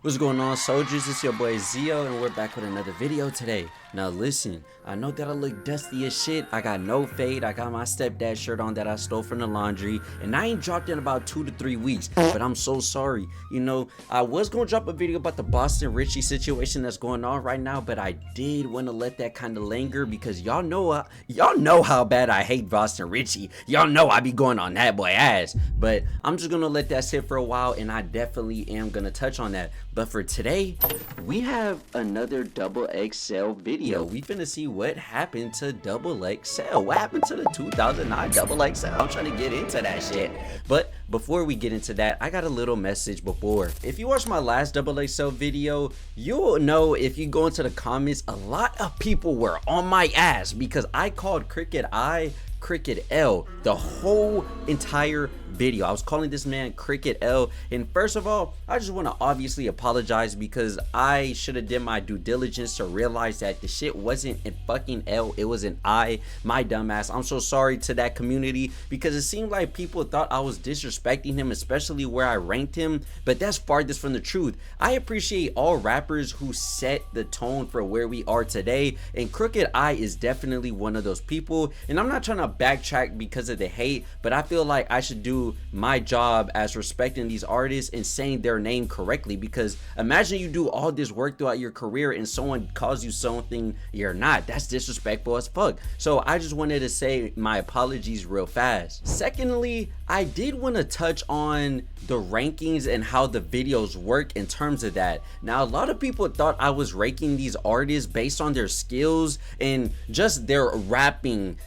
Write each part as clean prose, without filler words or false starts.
What's going on, soldiers? It's your boy Zio, and we're back with another video today. Now listen, I know that I look dusty as shit. I got no fade. I got my stepdad shirt on that I stole from the laundry, and I ain't dropped in about 2 to 3 weeks, but I'm so sorry. You know, I was gonna drop a video about the Boston Richie situation that's going on right now, but I did want to let that kind of linger because y'all know how bad I hate Boston Richie. Y'all know I be going on that boy ass, but I'm just gonna let that sit for a while, and I definitely am gonna touch on that. But for today, we have another XXL video. We finna see what happened to XXL. What happened to the 2009 XXL? I'm trying to get into that shit. But before we get into that, I got a little message before. If you watched my last XXL video, you'll know if you go into the comments, a lot of people were on my ass because I called Cricket I Cricket L the whole entire video. I was calling this man Cricket L, and first of all, I just want to obviously apologize because I should have did my due diligence to realize that the shit wasn't in fucking L, it was an I, my dumbass. I'm so sorry to that community because it seemed like people thought I was disrespecting him, especially where I ranked him, but that's farthest from the truth. I appreciate all rappers who set the tone for where we are today, and Cricket I is definitely one of those people, and I'm not trying to backtrack because of the hate, but I feel like I should do my job as respecting these artists and saying their name correctly, because imagine you do all this work throughout your career and someone calls you something you're not. That's disrespectful as fuck. So I just wanted to say my apologies real fast. Secondly, I did want to touch on the rankings and how the videos work in terms of that. Now, a lot of people thought I was ranking these artists based on their skills and just their rapping,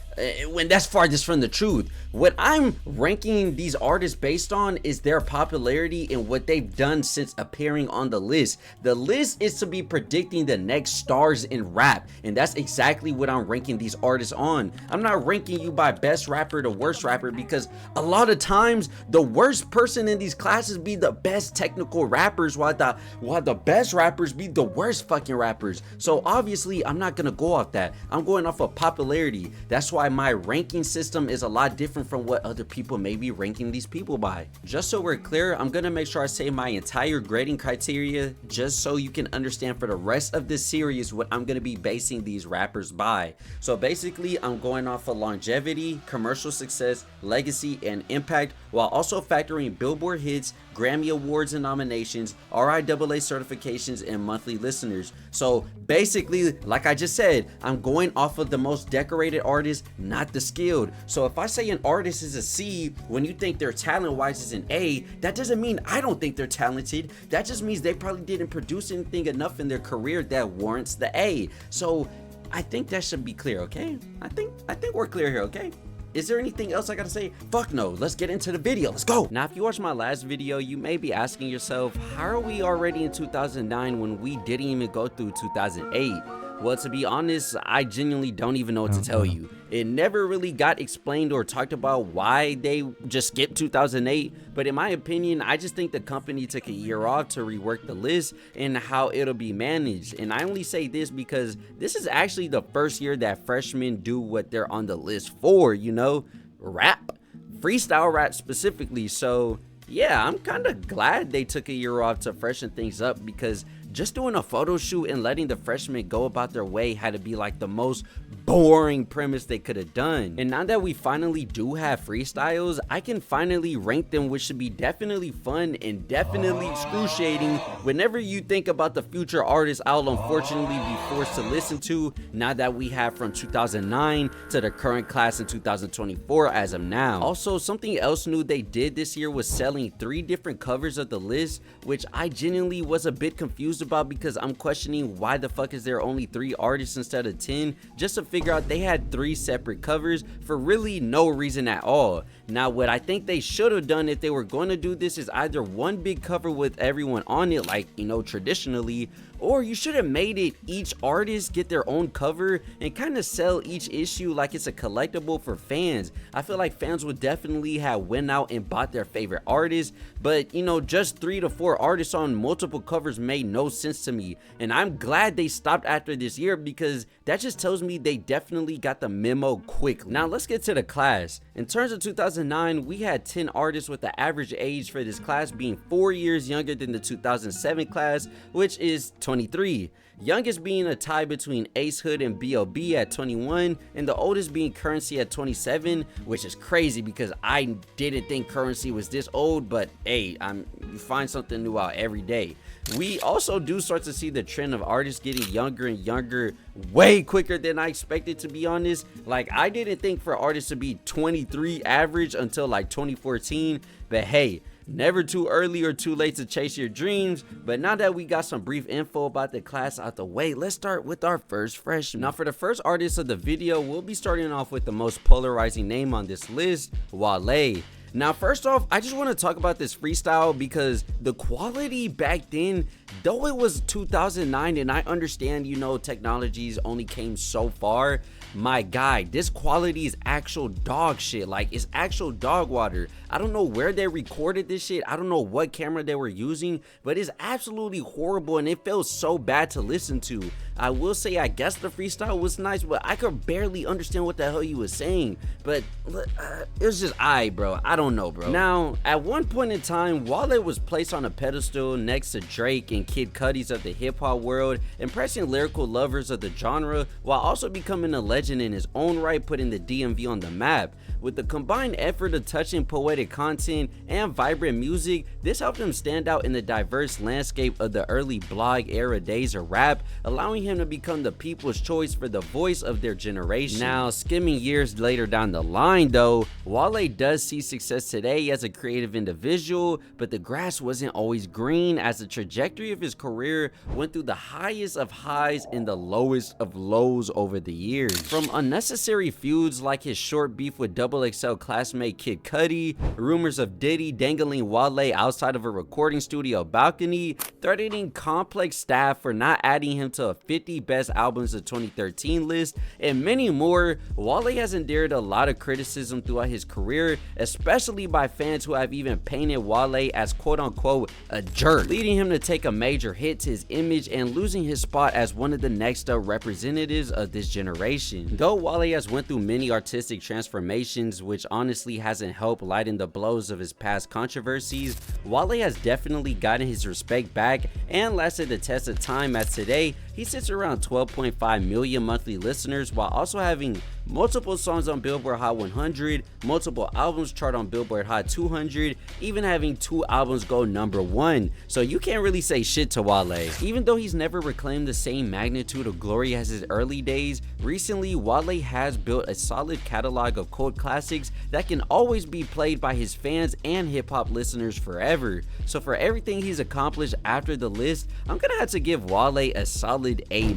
when that's farthest from the truth. What I'm ranking these artists based on is their popularity and what they've done since appearing on the list. The list is to be predicting the next stars in rap, and that's exactly what I'm ranking these artists on. I'm not ranking you by best rapper to worst rapper, because a lot of times the worst person in these classes be the best technical rappers, while the best rappers be the worst fucking rappers. So obviously I'm not gonna go off that. I'm going off of popularity. That's why my ranking system is a lot different from what other people may be ranking these people by. Just so we're clear, I'm gonna make sure I say my entire grading criteria just so you can understand for the rest of this series what I'm gonna be basing these rappers by. So basically, I'm going off of longevity, commercial success, legacy, and impact, while also factoring Billboard hits, Grammy Awards and nominations, RIAA certifications, and monthly listeners. So basically, like I just said, I'm going off of the most decorated artists, not the skilled. So if I say an artist is a C when you think their talent wise is an A, that doesn't mean I don't think they're talented. That just means they probably didn't produce anything enough in their career that warrants the A. So I think that should be clear, okay? I think we're clear here, okay? Is there anything else I gotta say? Fuck no, let's get into the video, let's go. Now, if you watched my last video, you may be asking yourself, how are we already in 2009 when we didn't even go through 2008? Well, to be honest, I genuinely don't even know what to tell you. It never really got explained or talked about why they just skipped 2008, but in my opinion, I just think the company took a year off to rework the list and how it'll be managed. And I only say this because this is actually the first year that freshmen do what they're on the list for, you know, rap, freestyle rap specifically. So yeah, I'm kind of glad they took a year off to freshen things up, because just doing a photo shoot and letting the freshmen go about their way had to be like the most boring premise they could have done. And now that we finally do have freestyles, I can finally rank them, which should be definitely fun and definitely excruciating whenever you think about the future artists I'll unfortunately be forced to listen to now that we have from 2009 to the current class in 2024 as of now. Also, something else new they did this year was selling 3 different covers of the list, which I genuinely was a bit confused about, because I'm questioning why the fuck is there only 3 artists instead of 10, just to figure out they had 3 separate covers for really no reason at all. Now, what I think they should have done if they were going to do this is either one big cover with everyone on it, like, you know, traditionally, or you should have made it each artist get their own cover and kind of sell each issue like it's a collectible for fans. I feel like fans would definitely have went out and bought their favorite artist, but you know, just 3 to 4 artists on multiple covers made no sense to me, and I'm glad they stopped after this year, because that just tells me they definitely got the memo quickly. Now let's get to the class. In terms of 2009, 2009, we had 10 artists with the average age for this class being 4 years younger than the 2007 class, which is 23. Youngest being a tie between Ace Hood and B.O.B at 21, and the oldest being Curren at 27, which is crazy because I didn't think Curren was this old, but hey, you find something new out every day. We also do start to see the trend of artists getting younger and younger way quicker than I expected, to be honest. Like, I didn't think for artists to be 23 average until like 2014, but hey, never too early or too late to chase your dreams. But now that we got some brief info about the class out the way, let's start with our first freshman. Now for the first artist of the video, we'll be starting off with the most polarizing name on this list, Wale. Now first off, I just want to talk about this freestyle because the quality back then, though it was 2009 and I understand, you know, technologies only came so far, my guy, this quality is actual dog shit. Like, it's actual dog water. I don't know where they recorded this shit. I don't know what camera they were using, but it's absolutely horrible and it feels so bad to listen to. I will say, I guess the freestyle was nice, but I could barely understand what the hell he was saying. But it was just bro. I don't know, bro. Now, at one point in time, Wale was placed on a pedestal next to Drake and Kid Cudi's of the hip-hop world, impressing lyrical lovers of the genre, while also becoming a legend in his own right, putting the DMV on the map. With the combined effort of touching poetic content and vibrant music, this helped him stand out in the diverse landscape of the early blog era days of rap, allowing him to become the people's choice for the voice of their generation. Now, skimming years later down the line though, Wale does see success today as a creative individual, but the grass wasn't always green, as the trajectory of his career went through the highest of highs and the lowest of lows over the years. From unnecessary feuds like his short beef with XXL classmate Kid Cudi, rumors of Diddy dangling Wale outside of a recording studio balcony, threatening Complex staff for not adding him to a 50 best albums of 2013 list, and many more, Wale has endured a lot of criticism throughout his career, especially by fans who have even painted Wale as quote-unquote a jerk, leading him to take a major hit to his image and losing his spot as one of the next up representatives of this generation. Though Wale has went through many artistic transformations, which honestly hasn't helped lighten the blows of his past controversies, Wale has definitely gotten his respect back and lasted the test of time, as today he sits around 12.5 million monthly listeners, while also having multiple songs on Billboard Hot 100, multiple albums chart on Billboard Hot 200, even having 2 albums go #1. So you can't really say shit to Wale. Even though he's never reclaimed the same magnitude of glory as his early days, recently Wale has built a solid catalog of cult classics that can always be played by his fans and hip-hop listeners forever. So for everything he's accomplished after the list, I'm gonna have to give Wale a solid A-.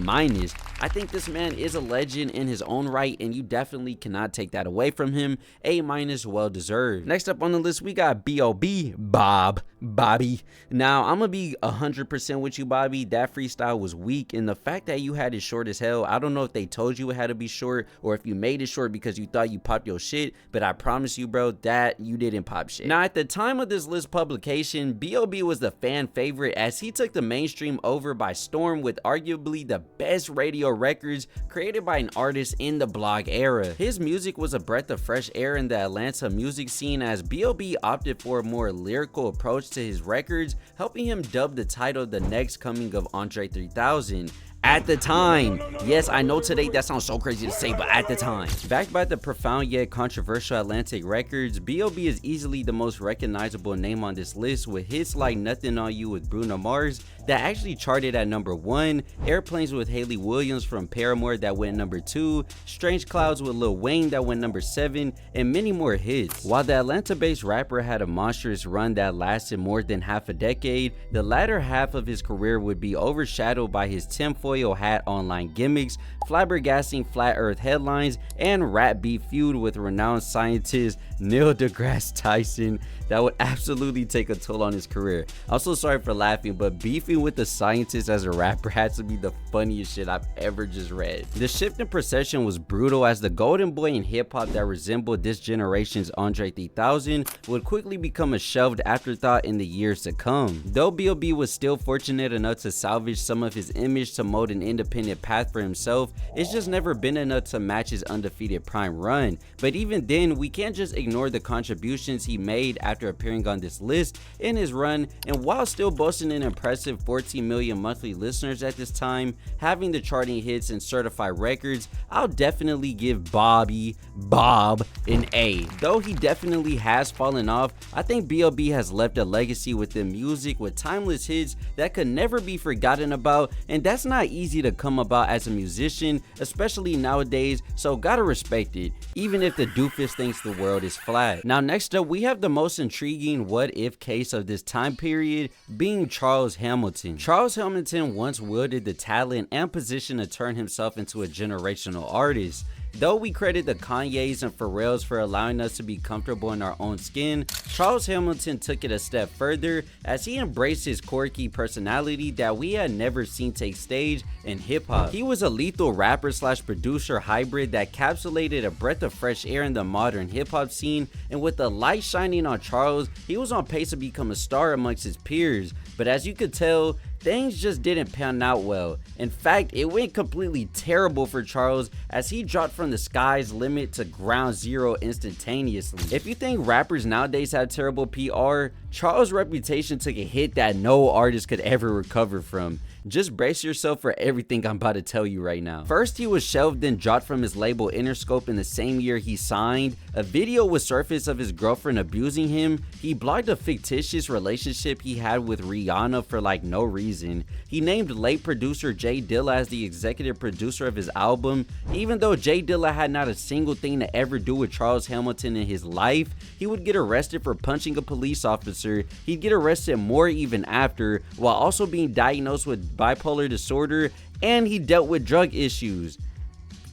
I think this man is a legend in his own right, and you definitely cannot take that away from him. A-, well deserved. Next up on the list, we got B.O.B, Bobby. Now, I'm gonna be 100% with you, Bobby. That freestyle was weak, and the fact that you had it short as hell, I don't know if they told you it had to be short or if you made it short because you thought you popped your shit, but I promise you, bro, that you didn't pop shit. Now, at the time of this list publication, B.O.B was the fan favorite, as he took the mainstream over by storm with arguably the best radio records created by an artist in the blog era. His music was a breath of fresh air in the Atlanta music scene, as B.O.B opted for a more lyrical approach to his records, helping him dub the title the next coming of Andre 3000. At the time, yes, I know today that sounds so crazy to say, but at the time. Backed by the profound yet controversial Atlantic Records, B.O.B is easily the most recognizable name on this list, with hits like Nothing on You with Bruno Mars that actually charted at #1, Airplanes with Hayley Williams from Paramore that went #2, Strange Clouds with Lil Wayne that went #7, and many more hits. While the Atlanta-based rapper had a monstrous run that lasted more than half a decade, the latter half of his career would be overshadowed by his tinfoil hat online gimmicks, flabbergasting flat earth headlines, and rap beef feud with renowned scientist Neil deGrasse Tyson that would absolutely take a toll on his career. I'm so sorry for laughing, but beefing with the scientist as a rapper had to be the funniest shit I've ever just read. The shift in perception was brutal, as the golden boy in hip-hop that resembled this generation's Andre 3000 would quickly become a shelved afterthought in the years to come. Though B.O.B was still fortunate enough to salvage some of his image to mold an independent path for himself, it's just never been enough to match his undefeated prime run. But even then, we can't just ignore the contributions he made after appearing on this list in his run, and while still boasting an impressive 14 million monthly listeners at this time, having the charting hits and certified records, I'll definitely give B.O.B an A. Though he definitely has fallen off, I think B.O.B has left a legacy within music with timeless hits that could never be forgotten about, and that's not easy to come about as a musician, especially nowadays, so gotta respect it, even if the doofus thinks the world is flat. Now next up, we have the most intriguing what if case of this time period, being Charles Hamilton. Charles Hamilton once wielded the talent and position to turn himself into a generational artist. Though we credit the Kanyes and Pharrells for allowing us to be comfortable in our own skin, Charles Hamilton took it a step further as he embraced his quirky personality that we had never seen take stage in hip-hop. He was a lethal rapper slash producer hybrid that encapsulated a breath of fresh air in the modern hip-hop scene, and with the light shining on Charles, he was on pace to become a star amongst his peers. But as you could tell, things just didn't pan out well. In fact, it went completely terrible for Charles as he dropped from the sky's limit to ground zero instantaneously. If you think rappers nowadays have terrible PR, Charles' reputation took a hit that no artist could ever recover from. Just brace yourself for everything I'm about to tell you right now. First, he was shelved and dropped from his label Interscope in the same year he signed. A video was surfaced of his girlfriend abusing him. He blogged a fictitious relationship he had with Rihanna for like no reason. He named late producer Jay Dilla as the executive producer of his album, even though Jay Dilla had not a single thing to ever do with Charles Hamilton in his life. He would get arrested for punching a police officer. He'd get arrested more even after, while also being diagnosed with bipolar disorder, and he dealt with drug issues.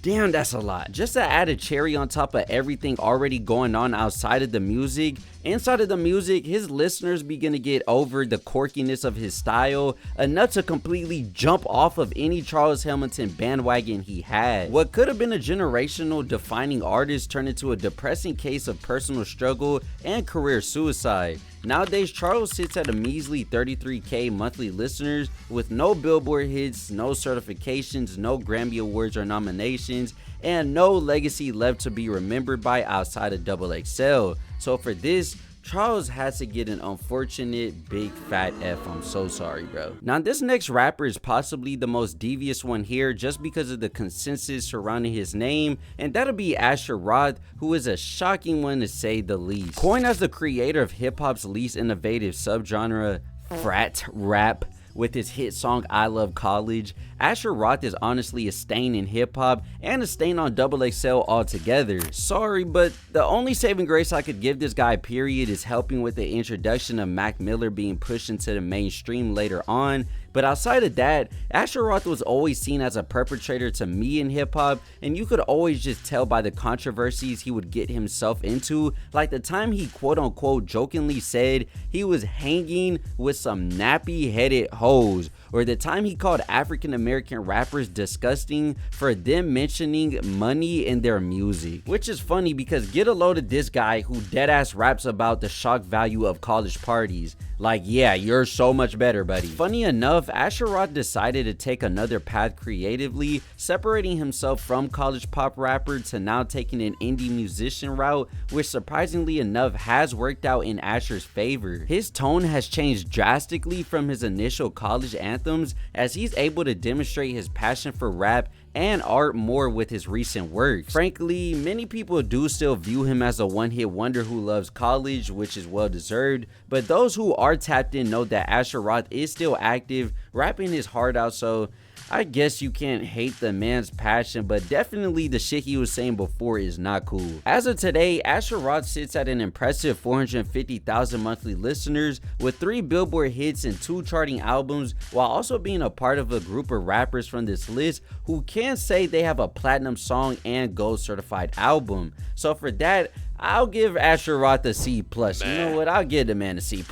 Damn, that's a lot. Just to add a cherry on top of everything already going on outside of the music, inside of the music, his listeners begin to get over the quirkiness of his style enough to completely jump off of any Charles Hamilton bandwagon he had. What could have been a generational defining artist turned into a depressing case of personal struggle and career suicide. Nowadays, Charles sits at a measly 33k monthly listeners with no Billboard hits, no certifications, no Grammy Awards or nominations, and no legacy left to be remembered by outside of XXL. So for this, Charles has to get an unfortunate big fat F. I'm so sorry, bro. Now this next rapper is possibly the most devious one here just because of the consensus surrounding his name, and that'll be Roth, who is a shocking one to say the least. Coined as the creator of hip-hop's least innovative subgenre, frat rap, with his hit song I Love College, Roth is honestly a stain in hip-hop and a stain on XXL altogether. Sorry, but the only saving grace I could give this guy period is helping with the introduction of Mac Miller being pushed into the mainstream later on. But outside of that, Roth was always seen as a perpetrator to me in hip-hop, and you could always just tell by the controversies he would get himself into, like the time he quote-unquote jokingly said he was hanging with some nappy-headed hoes, or the time he called African-American rappers disgusting for them mentioning money in their music. Which is funny because get a load of this guy who deadass raps about the shock value of college parties. Like, yeah, you're so much better, buddy. Funny enough, Roth decided to take another path creatively, separating himself from college pop rapper to now taking an indie musician route, which surprisingly enough has worked out in Asher's favor. His tone has changed drastically from his initial college anthems, as he's able to demonstrate his passion for rap and art more with his recent works. Frankly, many people do still view him as a one-hit wonder who loves college, which is well deserved, but those who are tapped in know that Roth is still active, rapping his heart out, so I guess you can't hate the man's passion, but definitely the shit he was saying before is not cool. As of today, Roth sits at an impressive 450,000 monthly listeners with 3 Billboard hits and 2 charting albums, while also being a part of a group of rappers from this list who can say they have a platinum song and gold certified album. So for that, I'll give Asher Roth a C+. You know what? I'll give the man a C+.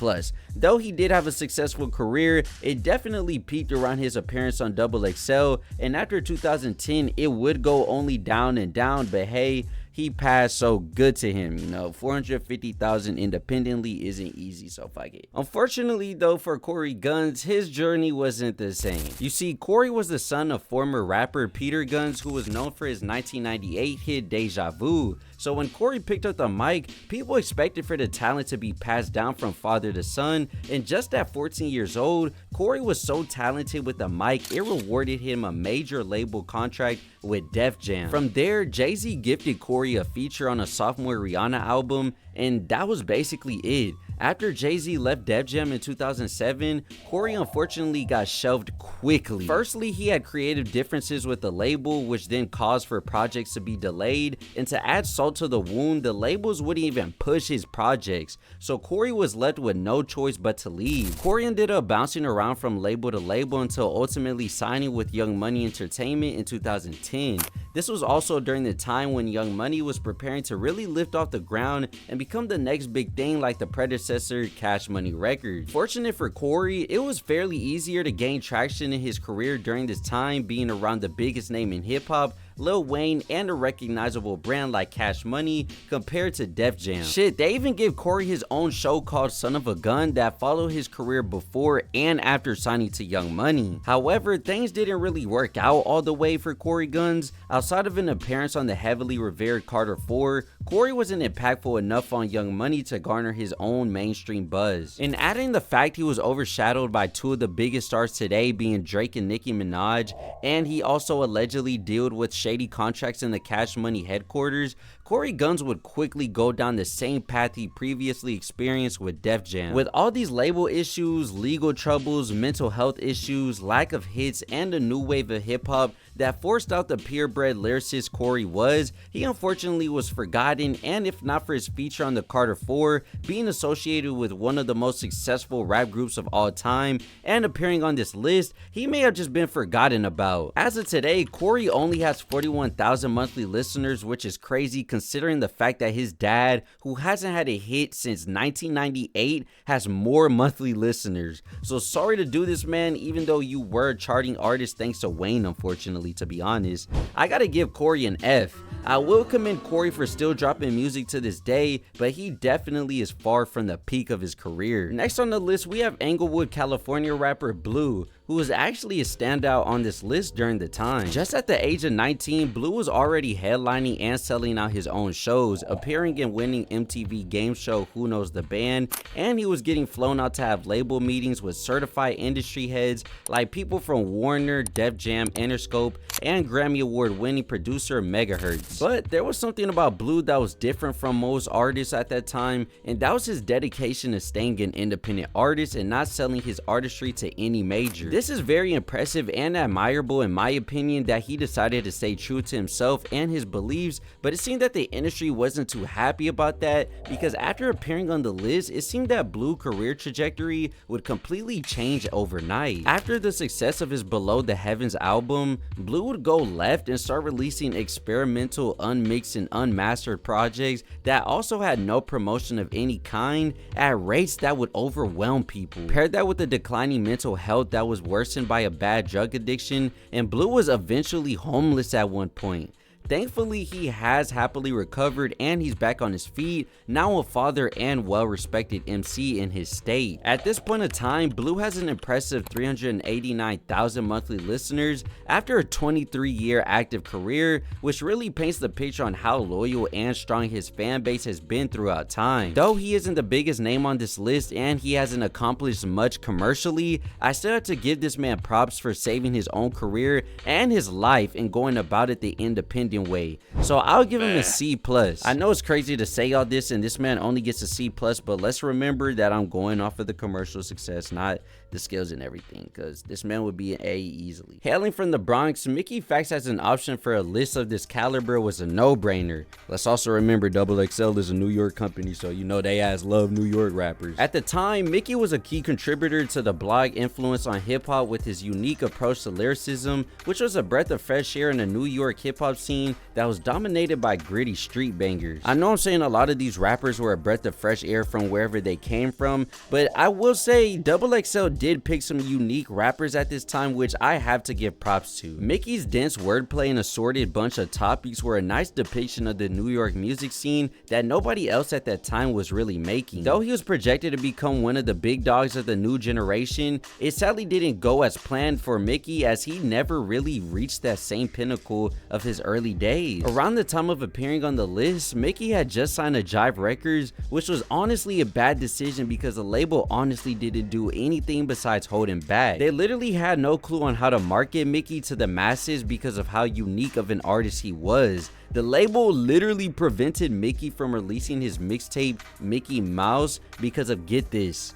Though he did have a successful career, it definitely peaked around his appearance on XXL, and after 2010, it would go only down and down, but hey, he passed, so good to him. You know, 450,000 independently isn't easy, so fuck it. Unfortunately though, for Cory Gunz, his journey wasn't the same. You see, Cory was the son of former rapper Peter Gunz, who was known for his 1998 hit Deja Vu. So when Cory picked up the mic, people expected for the talent to be passed down from father to son, and just at 14 years old, Cory was so talented with the mic, it rewarded him a major label contract with Def Jam. From there, Jay-Z gifted Cory a feature on a sophomore Rihanna album, and that was basically it. After Jay-Z left Def Jam in 2007, Cory unfortunately got shelved quickly. Firstly, he had creative differences with the label, which then caused for projects to be delayed, and to add salt to the wound, the labels wouldn't even push his projects, so Cory was left with no choice but to leave. Cory ended up bouncing around from label to label until ultimately signing with Young Money Entertainment in 2010. This was also during the time when Young Money was preparing to really lift off the ground and become the next big thing like the predecessor Cash Money Records. Fortunate for Cory, it was fairly easier to gain traction in his career during this time, being around the biggest name in hip-hop, Lil Wayne, and a recognizable brand like Cash Money compared to Def Jam. Shit, they even give Cory his own show called Son of a Gun that followed his career before and after signing to Young Money. However, things didn't really work out all the way for Cory Gunz. Outside of an appearance on the heavily revered Carter 4, Cory wasn't impactful enough on Young Money to garner his own mainstream buzz. And adding the fact he was overshadowed by two of the biggest stars today being Drake and Nicki Minaj, and he also allegedly dealt with shady contracts in the Cash Money headquarters, Cory Gunz would quickly go down the same path he previously experienced with Def Jam. With all these label issues, legal troubles, mental health issues, lack of hits, and a new wave of hip-hop that forced out the purebred lyricist Cory was, he unfortunately was forgotten, and if not for his feature on the Carter 4, being associated with one of the most successful rap groups of all time, and appearing on this list, he may have just been forgotten about. As of today, Cory only has 41,000 monthly listeners, which is crazy considering the fact that his dad, who hasn't had a hit since 1998, has more monthly listeners. So sorry to do this, man, even though you were a charting artist thanks to Wayne, unfortunately, to be honest. I gotta give Cory an F. I will commend Cory for still dropping music to this day, but he definitely is far from the peak of his career. Next on the list, we have Englewood, California rapper Blue, who was actually a standout on this list during the time. Just at the age of 19, Blue was already headlining and selling out his own shows, appearing in winning MTV game show Who Knows the Band, and he was getting flown out to have label meetings with certified industry heads like people from Warner, Def Jam, Interscope, and Grammy Award winning producer Megahertz. But there was something about Blue that was different from most artists at that time, and that was his dedication to staying an independent artist and not selling his artistry to any major. This is very impressive and admirable in my opinion, that he decided to stay true to himself and his beliefs, but it seemed that the industry wasn't too happy about that, because after appearing on the list, it seemed that Blue's career trajectory would completely change overnight. After the success of his Below the Heavens album, Blue would go left and start releasing experimental, unmixed, and unmastered projects that also had no promotion of any kind at rates that would overwhelm people. Paired that with the declining mental health that was worsened by a bad drug addiction, and Blue was eventually homeless at one point. Thankfully, he has happily recovered and he's back on his feet, now a father and well-respected MC in his state. At this point in time, Blue has an impressive 389,000 monthly listeners after a 23-year active career, which really paints the picture on how loyal and strong his fan base has been throughout time. Though he isn't the biggest name on this list and he hasn't accomplished much commercially, I still have to give this man props for saving his own career and his life and going about it the independent way. So I'll give him a C+. I know it's crazy to say all this and this man only gets a C+, but let's remember that I'm going off of the commercial success, not the skills and everything, because this man would be an A easily. Hailing from the Bronx, Mickey Factz as an option for a list of this caliber was a no-brainer. Let's also remember XXL is a New York company, so you know they ass love New York rappers. At the time, Mickey was a key contributor to the blog influence on hip-hop with his unique approach to lyricism, which was a breath of fresh air in the New York hip-hop scene, scene that was dominated by gritty street bangers. I know I'm saying a lot of these rappers were a breath of fresh air from wherever they came from, but I will say XXL did pick some unique rappers at this time, which I have to give props to. Mickey's dense wordplay and assorted bunch of topics were a nice depiction of the New York music scene that nobody else at that time was really making. Though he was projected to become one of the big dogs of the new generation, it sadly didn't go as planned for Mickey, as he never really reached that same pinnacle of his early days. Around the time of appearing on the list, Mickey had just signed to Jive Records, which was honestly a bad decision because the label honestly didn't do anything besides holding back. They literally had no clue on how to market Mickey to the masses because of how unique of an artist he was. The label literally prevented Mickey from releasing his mixtape Mickey Mouse because of, get this,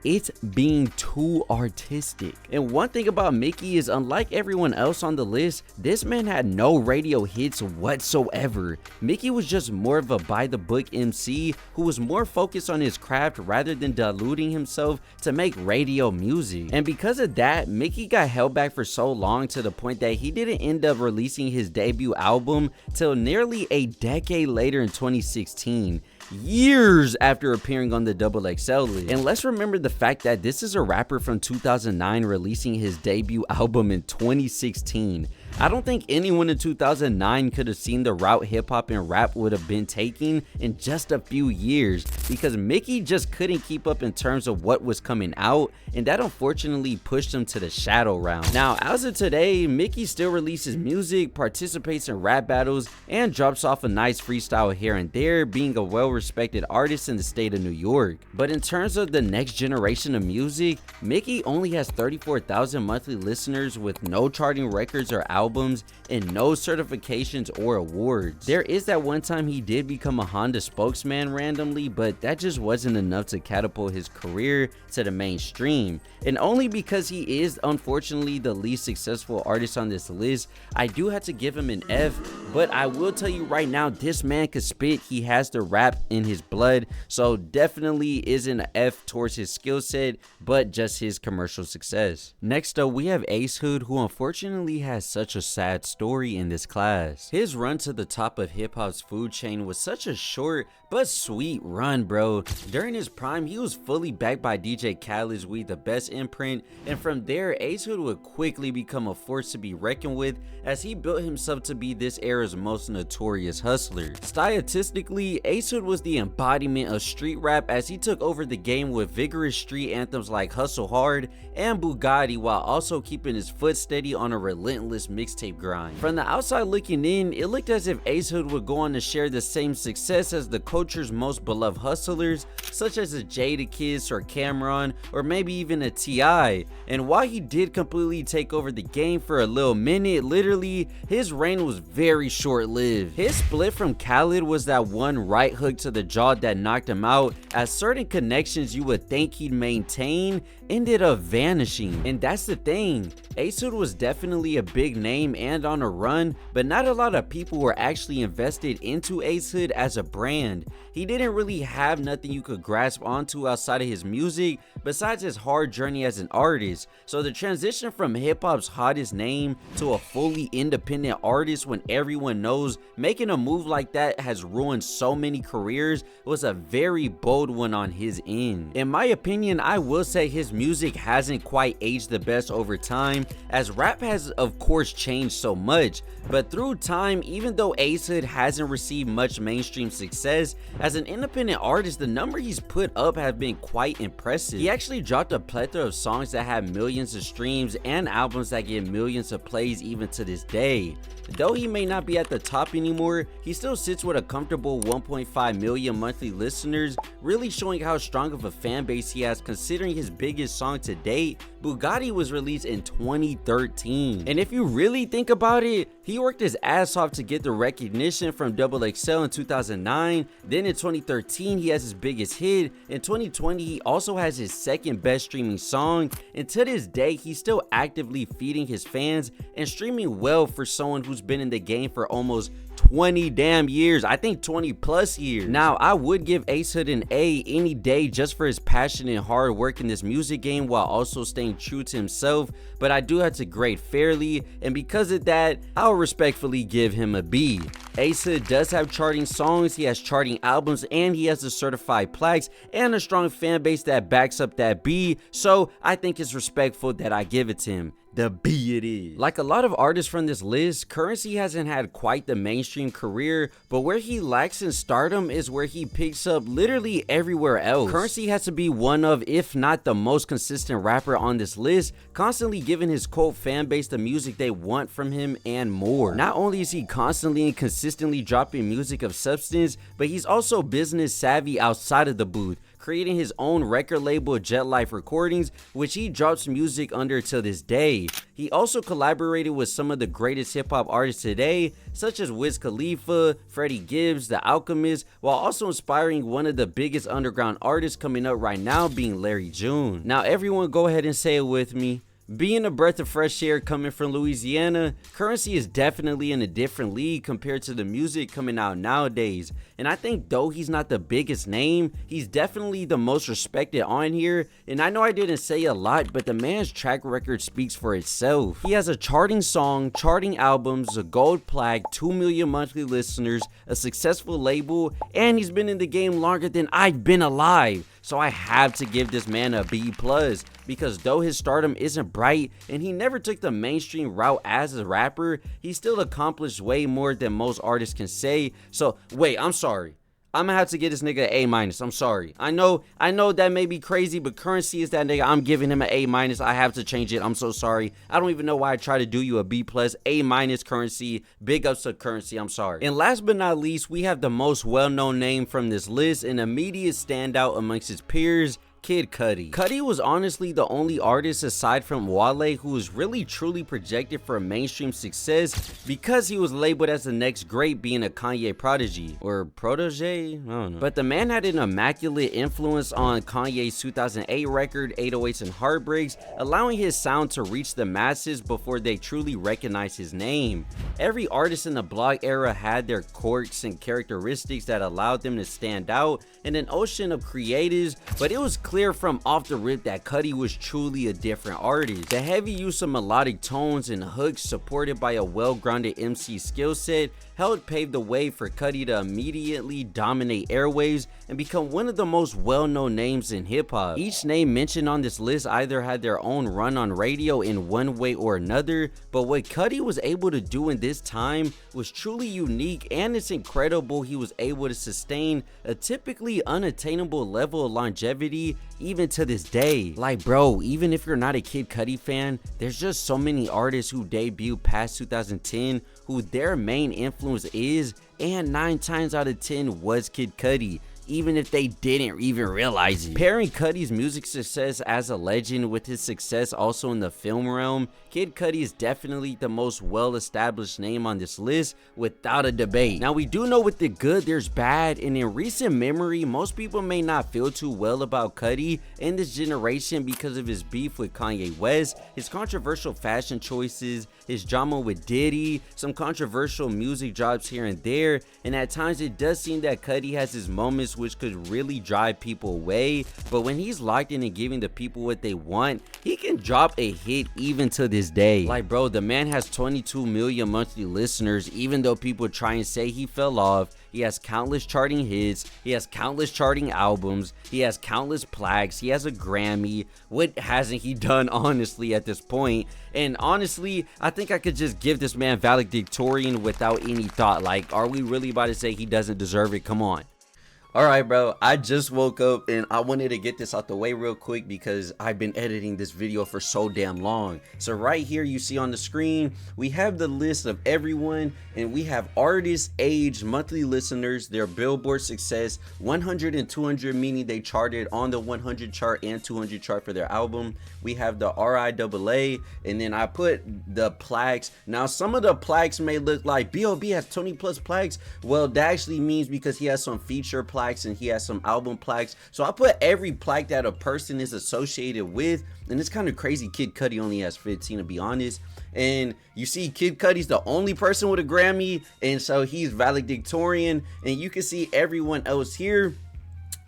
it's being too artistic. And one thing about Mickey is, unlike everyone else on the list, this man had no radio hits whatsoever. Mickey was just more of a by the book MC who was more focused on his craft rather than diluting himself to make radio music. And because of that, Mickey got held back for so long to the point that he didn't end up releasing his debut album till nearly a decade later in 2016. Years after appearing on the XXL list. And let's remember the fact that this is a rapper from 2009 releasing his debut album in 2016. I don't think anyone in 2009 could have seen the route hip hop and rap would have been taking in just a few years, because Mickey just couldn't keep up in terms of what was coming out, and that unfortunately pushed him to the shadow round. Now, as of today, Mickey still releases music, participates in rap battles, and drops off a nice freestyle here and there, being a well-respected artist in the state of New York. But in terms of the next generation of music, Mickey only has 34,000 monthly listeners with no charting records or albums and no certifications or awards. There is that one time he did become a Honda spokesman randomly, but that just wasn't enough to catapult his career to the mainstream. And only because he is unfortunately the least successful artist on this list, I do have to give him an F. But I will tell you right now, this man could spit. He has the rap in his blood, so definitely isn't an F towards his skill set, but just his commercial success. Next up, we have Ace Hood, who unfortunately has such a sad story in this class. His run to the top of hip hop's food chain was such a short but sweet run, bro. During his prime, he was fully backed by DJ Khaled's We The Best imprint, and from there, Ace Hood would quickly become a force to be reckoned with, as he built himself to be this era's most notorious hustler. Stylistically, Ace Hood was the embodiment of street rap, as he took over the game with vigorous street anthems like Hustle Hard and Bugatti, while also keeping his foot steady on a relentless mixtape grind. From the outside looking in, it looked as if Ace Hood would go on to share the same success as the culture's most beloved hustlers, such as a Jadakiss or Cameron, or maybe even a T.I. And while he did completely take over the game for a little minute, literally, his reign was very short-lived. His split from Khaled was that one right hook to the jaw that knocked him out, as certain connections you would think he'd maintain ended up vanishing. And that's the thing, Ace Hood was definitely a big name and on a run, but not a lot of people were actually invested into Ace Hood as a brand. He didn't really have nothing you could grasp onto outside of his music besides his hard journey as an artist. So the transition from hip-hop's hottest name to a fully independent artist when everyone knows making a move like that has ruined so many careers was a very bold one on his end. In my opinion, I will say his music hasn't quite aged the best over time, as rap has of course changed so much, but through time, even though Ace Hood hasn't received much mainstream success, as an independent artist, the number he's put up have been quite impressive. He actually dropped a plethora of songs that have millions of streams and albums that get millions of plays even to this day. Though he may not be at the top anymore, he still sits with a comfortable 1.5 million monthly listeners, really showing how strong of a fan base he has considering his biggest song to date, Bugatti, was released in 2013. And if you really think about it, he worked his ass off to get the recognition from XXL in 2009, then in 2013 he has his biggest hit, in 2020 he also has his second best streaming song, and to this day he's still actively feeding his fans and streaming well for someone who's been in the game for almost 20 damn years. I think 20 plus years. Now, I would give Ace Hood an A any day just for his passion and hard work in this music game while also staying true to himself, but I do have to grade fairly, and because of that, I'll respectfully give him a B. Asa does have charting songs, he has charting albums, and he has a certified plaques and a strong fan base that backs up that B, so I think it's respectful that I give it to him. The B it is. Like a lot of artists from this list, Curren hasn't had quite the mainstream career, but where he lacks in stardom is where he picks up literally everywhere else. Curren has to be one of, if not the most consistent rapper on this list, constantly giving his cult fan base the music they want from him and more. Not only is he constantly and consistently dropping music of substance, but he's also business savvy outside of the booth, creating his own record label, Jet Life Recordings, which he drops music under to this day. He also collaborated with some of the greatest hip-hop artists today, such as Wiz Khalifa, Freddie Gibbs, The Alchemist, while also inspiring one of the biggest underground artists coming up right now, being Larry June. Now everyone go ahead and say it with me. Being a breath of fresh air coming from Louisiana, Curren is definitely in a different league compared to the music coming out nowadays. And I think though he's not the biggest name, he's definitely the most respected on here. And I know I didn't say a lot, but the man's track record speaks for itself. He has a charting song, charting albums, a gold plaque, 2 million monthly listeners, a successful label, and he's been in the game longer than I've been alive. So I have to give this man a B+, because though his stardom isn't bright and he never took the mainstream route as a rapper, he still accomplished way more than most artists can say. So wait, I'm sorry. I'm gonna have to give this nigga an A-. I'm sorry. I know that may be crazy, but Curren is that nigga. I'm giving him an A-. I have to change it. I'm so sorry. I don't even know why I try to do you a B+. A- Curren. Big ups to Curren. I'm sorry. And last but not least, we have the most well-known name from this list, an immediate standout amongst his peers, Kid Cudi. Cudi was honestly the only artist aside from Wale who was really truly projected for mainstream success because he was labeled as the next great, being a Kanye prodigy or protege, I don't know. But the man had an immaculate influence on Kanye's 2008 record 808s and Heartbreaks, allowing his sound to reach the masses before they truly recognized his name. Every artist in the blog era had their quirks and characteristics that allowed them to stand out in an ocean of creatives, but it was clear from off the rip that Cudi was truly a different artist. The heavy use of melodic tones and hooks supported by a well-grounded MC skill set helped pave the way for Cudi to immediately dominate airwaves and become one of the most well-known names in hip-hop. Each name mentioned on this list either had their own run on radio in one way or another, but what Cudi was able to do in this time was truly unique, and it's incredible he was able to sustain a typically unattainable level of longevity even to this day. Like bro, even if you're not a Kid Cudi fan, there's just so many artists who debuted past 2010 who their main influence is, and 9 times out of 10 was Kid Cudi, even if they didn't even realize it. Pairing Cudi's music success as a legend with his success also in the film realm, Kid Cudi is definitely the most well-established name on this list without a debate. Now we do know with the good there's bad, and in recent memory most people may not feel too well about Cudi in this generation because of his beef with Kanye West, his controversial fashion choices, his drama with Diddy, some controversial music drops here and there, and at times it does seem that Cudi has his moments which could really drive people away, but when he's locked in and giving the people what they want, he can drop a hit even to this day. Like bro, the man has 22 million monthly listeners, even though people try and say he fell off. He has countless charting hits, he has countless charting albums, he has countless plaques, he has a Grammy. What hasn't he done honestly at this point? And honestly, I think I could just give this man valedictorian without any thought. Like, are we really about to say he doesn't deserve it? Come on. Alright bro, I just woke up and I wanted to get this out the way real quick because I've been editing this video for so damn long. So right here you see on the screen, we have the list of everyone, and we have artists, age, monthly listeners, their Billboard success, 100 and 200, meaning they charted on the 100 chart and 200 chart for their album. We have the RIAA, and then I put the plaques. Now some of the plaques may look like B.O.B has 20 plus plaques. Well, that actually means because he has some feature plaques and he has some album plaques. So I put every plaque that a person is associated with, and it's kind of crazy Kid Cudi only has 15 to be honest. And you see Kid Cudi's the only person with a Grammy, and so he's valedictorian, and you can see everyone else here.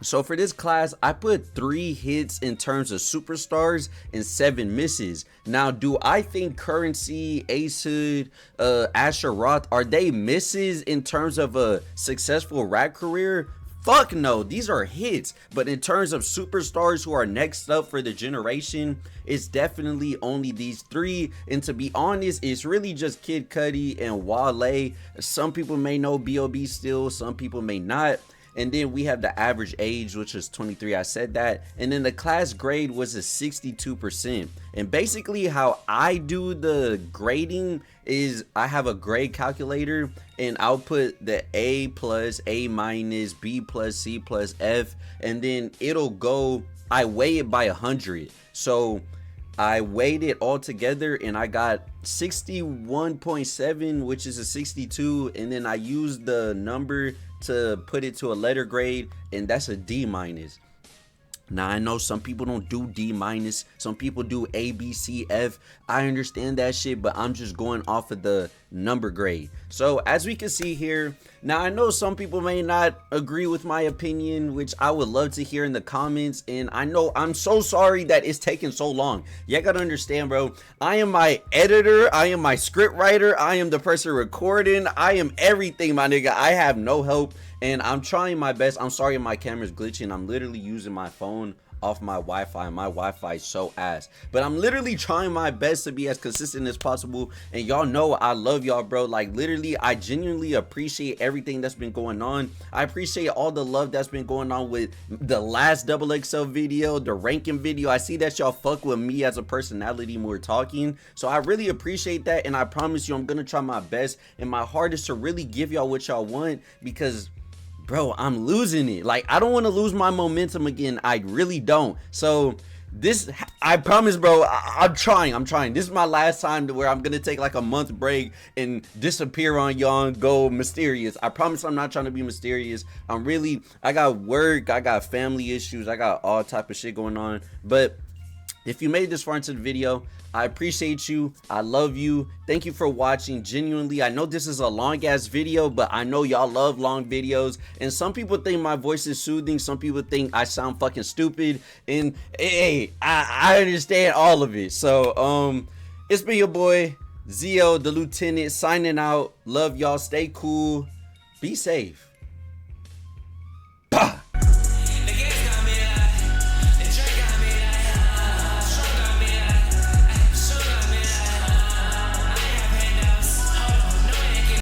So for this class, I put 3 hits in terms of superstars and 7 misses. Now, do I think Currency, Ace Hood, Asher Roth, are they misses in terms of a successful rap career? Fuck no, these are hits. But in terms of superstars who are next up for the generation, it's definitely only these 3. And to be honest, it's really just Kid Cudi and Wale. Some people may know B.O.B still, some people may not. And then we have the average age, which is 23. I said that. And then the class grade was a 62%. And basically how I do the grading is I have a grade calculator and I'll put the A plus, A minus, B plus, C plus, F. And then it'll go, I weigh it by 100. So I weighed it all together and I got 61.7, which is a 62. And then I used the number to put it to a letter grade, and that's a D minus. Now I know some people don't do D minus, some people do A, B, C, F. I understand that shit, but I'm just going off of the number grade. So as we can see here, now I know some people may not agree with my opinion, which I would love to hear in the comments. And I know I'm so sorry that it's taking so long. You gotta understand, bro, I am my editor, I am my script writer, I am the person recording, I am everything, my nigga. I have no help. And I'm trying my best. I'm sorry my camera's glitching. I'm literally using my phone off my Wi-Fi. My Wi-Fi is so ass. But I'm literally trying my best to be as consistent as possible. And y'all know I love y'all, bro. Like, literally, I genuinely appreciate everything that's been going on. I appreciate all the love that's been going on with the last XXL video, the ranking video. I see that y'all fuck with me as a personality when we're talking. So I really appreciate that. And I promise you, I'm going to try my best and my hardest to really give y'all what y'all want, because bro, I'm losing it. Like, I don't want to lose my momentum again. I really don't. So this, I promise, bro, I'm trying. This is my last time to where I'm gonna take like a month break and disappear on y'all and go mysterious. I promise I'm not trying to be mysterious. I got work, I got family issues, I got all type of shit going on. But if you made this far into the video, I appreciate you. I love you. Thank you for watching. Genuinely, I know this is a long ass video, but I know y'all love long videos. And some people think my voice is soothing. Some people think I sound fucking stupid. And hey, I understand all of it. So it's been your boy Zio, the Lieutenant, signing out. Love y'all. Stay cool. Be safe.